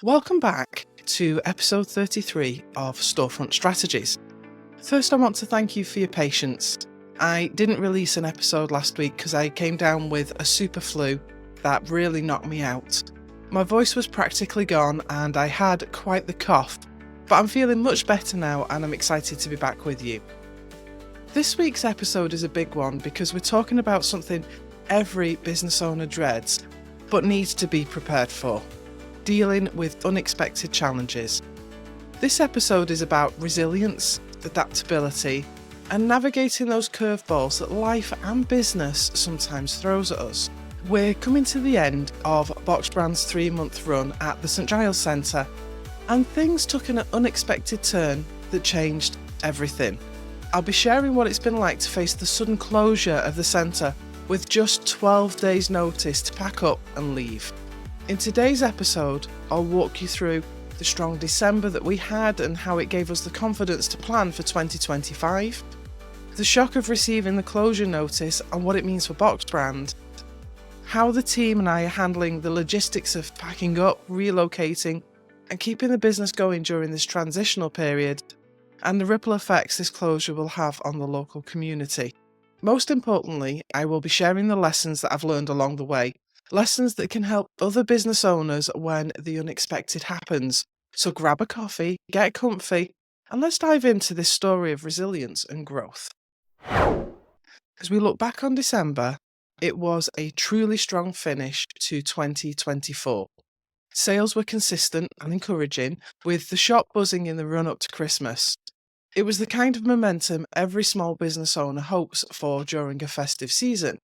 Welcome back to episode 33 of Storefront Strategies. First, I want to thank you for your patience. I didn't release an episode last week because I came down with a super flu that really knocked me out. My voice was practically gone and I had quite the cough, but I'm feeling much better now and I'm excited to be back with you. This week's episode is a big one because we're talking about something every business owner dreads, but needs to be prepared for: dealing with unexpected challenges. This episode is about resilience, adaptability, and navigating those curveballs that life and business sometimes throws at us. We're coming to the end of Box Brand's 3-month run at the St Giles Centre, and things took an unexpected turn that changed everything. I'll be sharing what it's been like to face the sudden closure of the centre with just 12 days' notice to pack up and leave. In today's episode, I'll walk you through the strong December that we had and how it gave us the confidence to plan for 2025, the shock of receiving the closure notice and what it means for Box Brand, how the team and I are handling the logistics of packing up, relocating, and keeping the business going during this transitional period, and the ripple effects this closure will have on the local community. Most importantly, I will be sharing the lessons that I've learned along the way. Lessons that can help other business owners when the unexpected happens. So grab a coffee, get comfy, and let's dive into this story of resilience and growth. As we look back on December, it was a truly strong finish to 2024. Sales were consistent and encouraging, with the shop buzzing in the run-up to Christmas. It was the kind of momentum every small business owner hopes for during a festive season.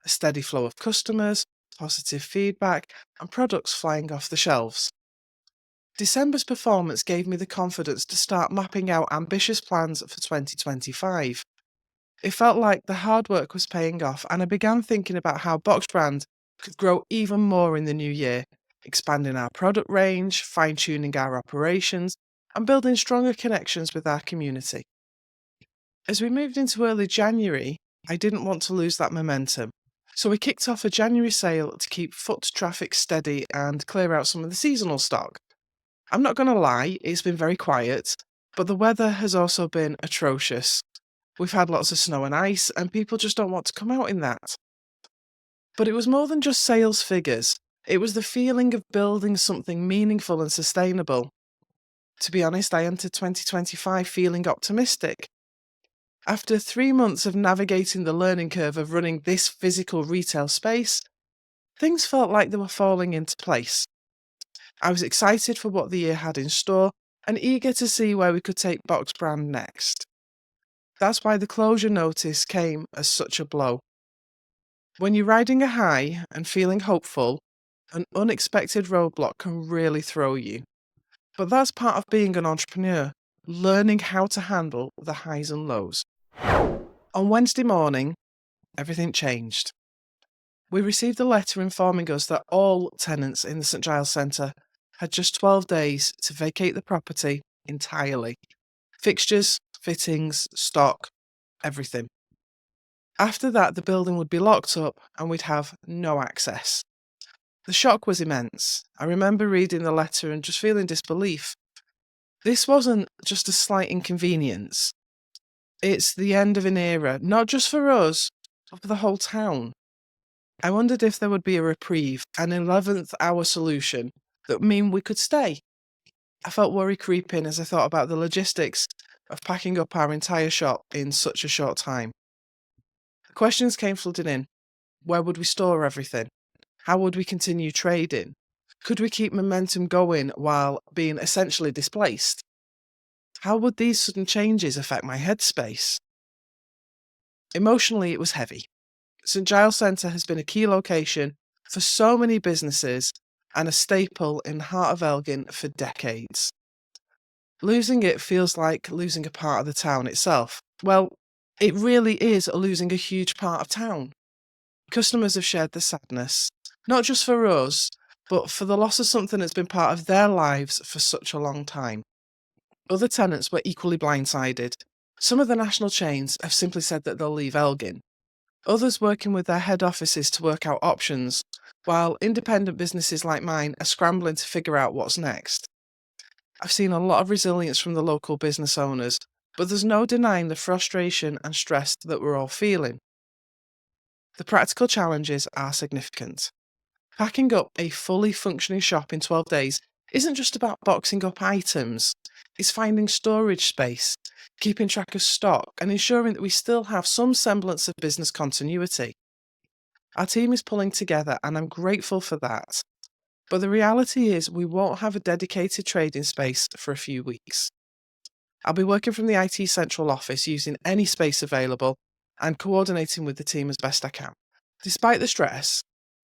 A steady flow of customers, positive feedback, and products flying off the shelves. December's performance gave me the confidence to start mapping out ambitious plans for 2025. It felt like the hard work was paying off, and I began thinking about how Box Brand could grow even more in the new year, expanding our product range, fine-tuning our operations, and building stronger connections with our community. As we moved into early January, I didn't want to lose that momentum. So we kicked off a January sale to keep foot traffic steady and clear out some of the seasonal stock. I'm not going to lie, it's been very quiet, but the weather has also been atrocious. We've had lots of snow and ice, and people just don't want to come out in that. But it was more than just sales figures. It was the feeling of building something meaningful and sustainable. To be honest, I entered 2025 feeling optimistic. After 3 months of navigating the learning curve of running this physical retail space, things felt like they were falling into place. I was excited for what the year had in store and eager to see where we could take Box Brand next. That's why the closure notice came as such a blow. When you're riding a high and feeling hopeful, an unexpected roadblock can really throw you. But that's part of being an entrepreneur, learning how to handle the highs and lows. On Wednesday morning, everything changed. We received a letter informing us that all tenants in the St Giles Centre had just 12 days to vacate the property entirely. Fixtures, fittings, stock, everything. After that, the building would be locked up and we'd have no access. The shock was immense. I remember reading the letter and just feeling disbelief. This wasn't just a slight inconvenience. It's the end of an era, not just for us, but for the whole town. I wondered if there would be a reprieve, an 11th hour solution that would mean we could stay. I felt worry creeping as I thought about the logistics of packing up our entire shop in such a short time. The questions came flooding in. Where would we store everything? How would we continue trading? Could we keep momentum going while being essentially displaced? How would these sudden changes affect my headspace? Emotionally, it was heavy. St Giles Centre has been a key location for so many businesses and a staple in the heart of Elgin for decades. Losing it feels like losing a part of the town itself. Well, it really is losing a huge part of town. Customers have shared the sadness, not just for us, but for the loss of something that's been part of their lives for such a long time. Other tenants were equally blindsided. Some of the national chains have simply said that they'll leave Elgin. Others working with their head offices to work out options while independent businesses like mine are scrambling to figure out what's next. I've seen a lot of resilience from the local business owners, but there's no denying the frustration and stress that we're all feeling. The practical challenges are significant. Packing up a fully functioning shop in 12 days isn't just about boxing up items, it's finding storage space, keeping track of stock, and ensuring that we still have some semblance of business continuity. Our team is pulling together, and I'm grateful for that. But the reality is, we won't have a dedicated trading space for a few weeks. I'll be working from the IT central office using any space available and coordinating with the team as best I can. Despite the stress,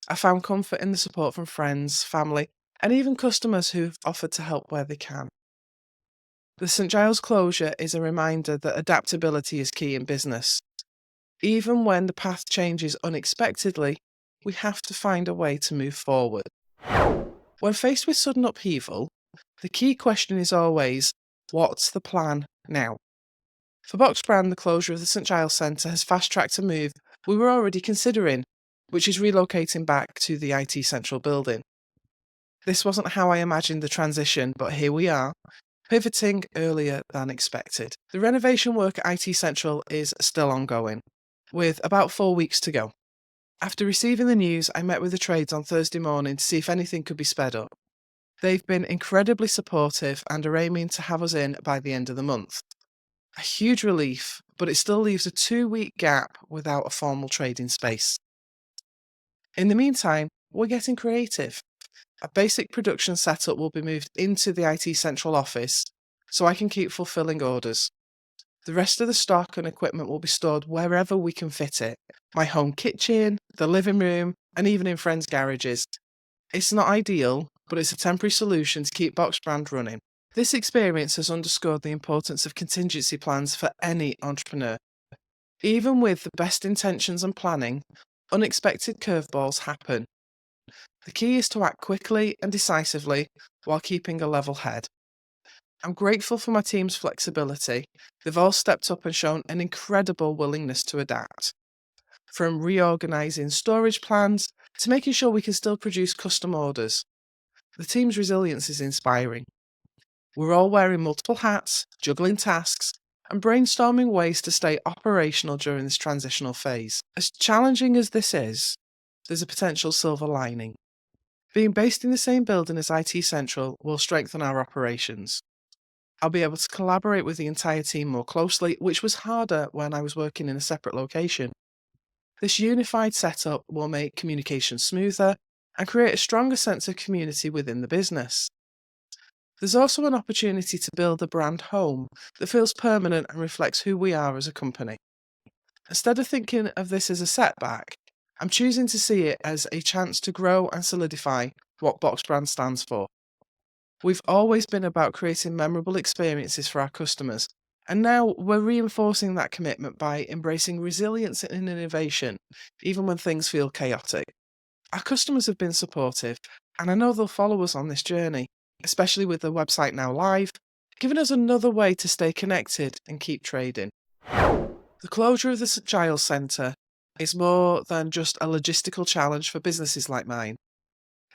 I found comfort in the support from friends, family, and even customers who've offered to help where they can. The St Giles closure is a reminder that adaptability is key in business. Even when the path changes unexpectedly, we have to find a way to move forward. When faced with sudden upheaval, the key question is always, what's the plan now? For Box Brand, the closure of the St Giles Centre has fast-tracked a move we were already considering, which is relocating back to the IT Central building. This wasn't how I imagined the transition, but here we are, pivoting earlier than expected. The renovation work at IT Central is still ongoing, with about 4 weeks to go. After receiving the news, I met with the trades on Thursday morning to see if anything could be sped up. They've been incredibly supportive and are aiming to have us in by the end of the month. A huge relief, but it still leaves a 2-week gap without a formal trading space. In the meantime, we're getting creative. A basic production setup will be moved into the IT central office so I can keep fulfilling orders. The rest of the stock and equipment will be stored wherever we can fit it. My home kitchen, the living room, and even in friends' garages. It's not ideal, but it's a temporary solution to keep Box Brand running. This experience has underscored the importance of contingency plans for any entrepreneur. Even with the best intentions and planning, unexpected curveballs happen. The key is to act quickly and decisively while keeping a level head. I'm grateful for my team's flexibility. They've all stepped up and shown an incredible willingness to adapt. From reorganising storage plans to making sure we can still produce custom orders. The team's resilience is inspiring. We're all wearing multiple hats, juggling tasks, and brainstorming ways to stay operational during this transitional phase. As challenging as this is, there's a potential silver lining. Being based in the same building as IT Central will strengthen our operations. I'll be able to collaborate with the entire team more closely, which was harder when I was working in a separate location. This unified setup will make communication smoother and create a stronger sense of community within the business. There's also an opportunity to build a brand home that feels permanent and reflects who we are as a company. Instead of thinking of this as a setback, I'm choosing to see it as a chance to grow and solidify what Box Brand stands for. We've always been about creating memorable experiences for our customers, and now we're reinforcing that commitment by embracing resilience and innovation, even when things feel chaotic. Our customers have been supportive, and I know they'll follow us on this journey, especially with the website now live, giving us another way to stay connected and keep trading. The closure of the St Giles Centre is more than just a logistical challenge for businesses like mine.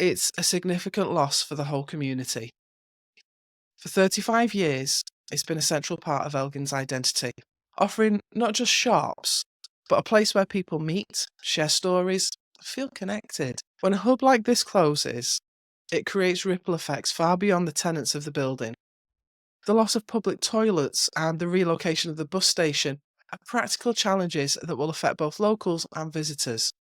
It's a significant loss for the whole community. For 35 years, it's been a central part of Elgin's identity, offering not just shops, but a place where people meet, share stories, feel connected. When a hub like this closes, it creates ripple effects far beyond the tenants of the building. The loss of public toilets and the relocation of the bus station are practical challenges that will affect both locals and visitors.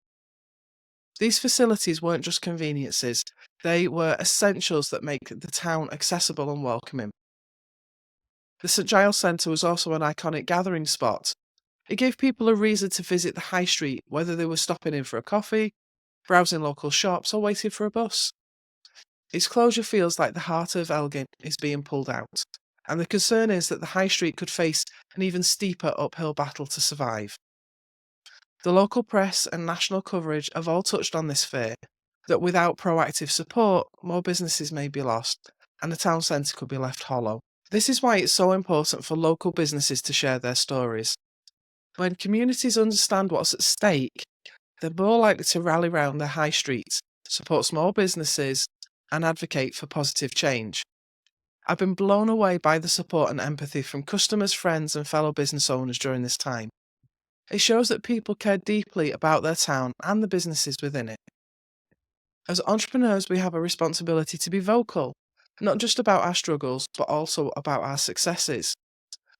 These facilities weren't just conveniences, they were essentials that make the town accessible and welcoming. The St Giles Centre was also an iconic gathering spot. It gave people a reason to visit the high street, whether they were stopping in for a coffee, browsing local shops, or waiting for a bus. Its closure feels like the heart of Elgin is being pulled out, and the concern is that the high street could face an even steeper uphill battle to survive. The local press and national coverage have all touched on this fear, that without proactive support, more businesses may be lost, and the town centre could be left hollow. This is why it's so important for local businesses to share their stories. When communities understand what's at stake, they're more likely to rally round their high streets, support small businesses, and advocate for positive change. I've been blown away by the support and empathy from customers, friends, and fellow business owners during this time. It shows that people care deeply about their town and the businesses within it. As entrepreneurs, we have a responsibility to be vocal, not just about our struggles, but also about our successes.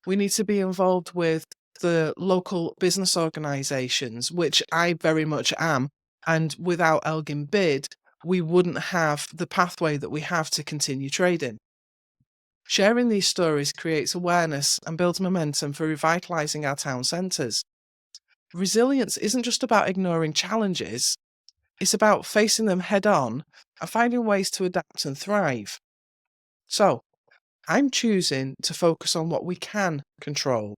We need to be involved with the local business organisations, which I very much am, and without Elgin Bid, we wouldn't have the pathway that we have to continue trading. Sharing these stories creates awareness and builds momentum for revitalising our town centres. Resilience isn't just about ignoring challenges, it's about facing them head on and finding ways to adapt and thrive. So, I'm choosing to focus on what we can control,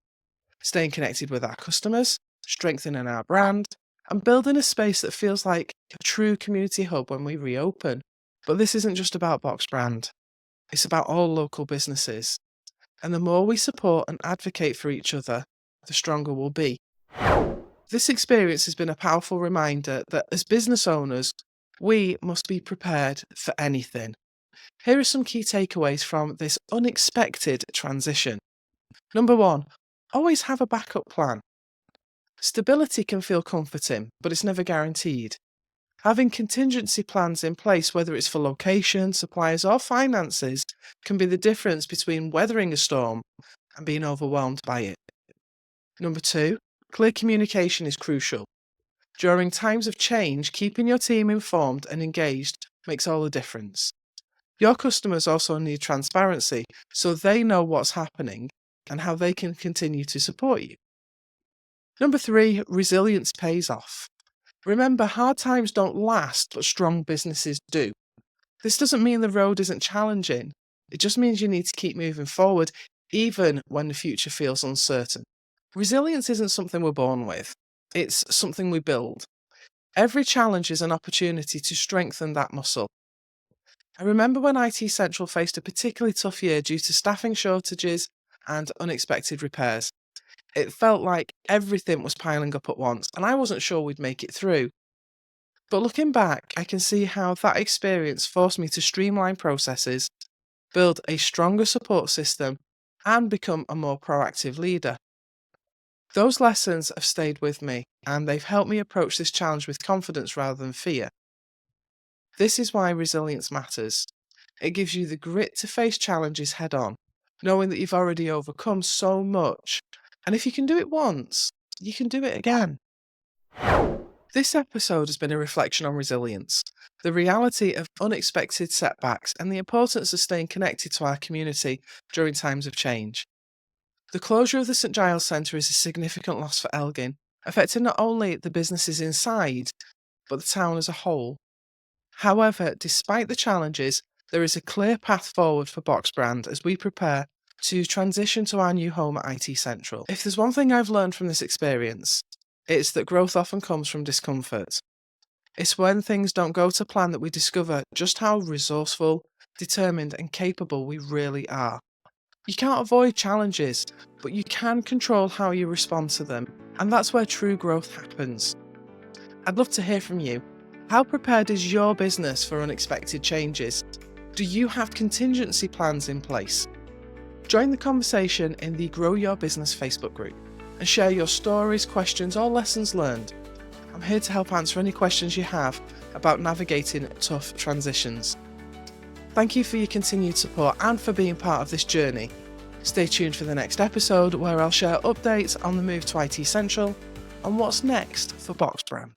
staying connected with our customers, strengthening our brand, and building a space that feels like a true community hub when we reopen. But this isn't just about Box Brand, it's about all local businesses. And the more we support and advocate for each other, the stronger we'll be. This experience has been a powerful reminder that as business owners, we must be prepared for anything. Here are some key takeaways from this unexpected transition. Number 1, always have a backup plan. Stability can feel comforting, but it's never guaranteed. Having contingency plans in place, whether it's for location, suppliers, or finances, can be the difference between weathering a storm and being overwhelmed by it. Number 2, clear communication is crucial. During times of change, keeping your team informed and engaged makes all the difference. Your customers also need transparency so they know what's happening and how they can continue to support you. Number 3, resilience pays off. Remember, hard times don't last, but strong businesses do. This doesn't mean the road isn't challenging. It just means you need to keep moving forward, even when the future feels uncertain. Resilience isn't something we're born with. It's something we build. Every challenge is an opportunity to strengthen that muscle. I remember when IT Central faced a particularly tough year due to staffing shortages and unexpected repairs. It felt like everything was piling up at once, and I wasn't sure we'd make it through. But looking back, I can see how that experience forced me to streamline processes, build a stronger support system, and become a more proactive leader. Those lessons have stayed with me, and they've helped me approach this challenge with confidence rather than fear. This is why resilience matters. It gives you the grit to face challenges head on, knowing that you've already overcome so much. And if you can do it once, you can do it again. This episode has been a reflection on resilience, the reality of unexpected setbacks, and the importance of staying connected to our community during times of change. The closure of the St Giles Centre is a significant loss for Elgin, affecting not only the businesses inside, but the town as a whole. However, despite the challenges, there is a clear path forward for Box Brand as we prepare to transition to our new home at IT Central. If there's one thing I've learned from this experience, it's that growth often comes from discomfort. It's when things don't go to plan that we discover just how resourceful, determined, and capable we really are. You can't avoid challenges, but you can control how you respond to them, and that's where true growth happens. I'd love to hear from you. How prepared is your business for unexpected changes? Do you have contingency plans in place? Join the conversation in the Grow Your Business Facebook group and share your stories, questions, or lessons learned. I'm here to help answer any questions you have about navigating tough transitions. Thank you for your continued support and for being part of this journey. Stay tuned for the next episode where I'll share updates on the move to IT Central and what's next for Box Brand.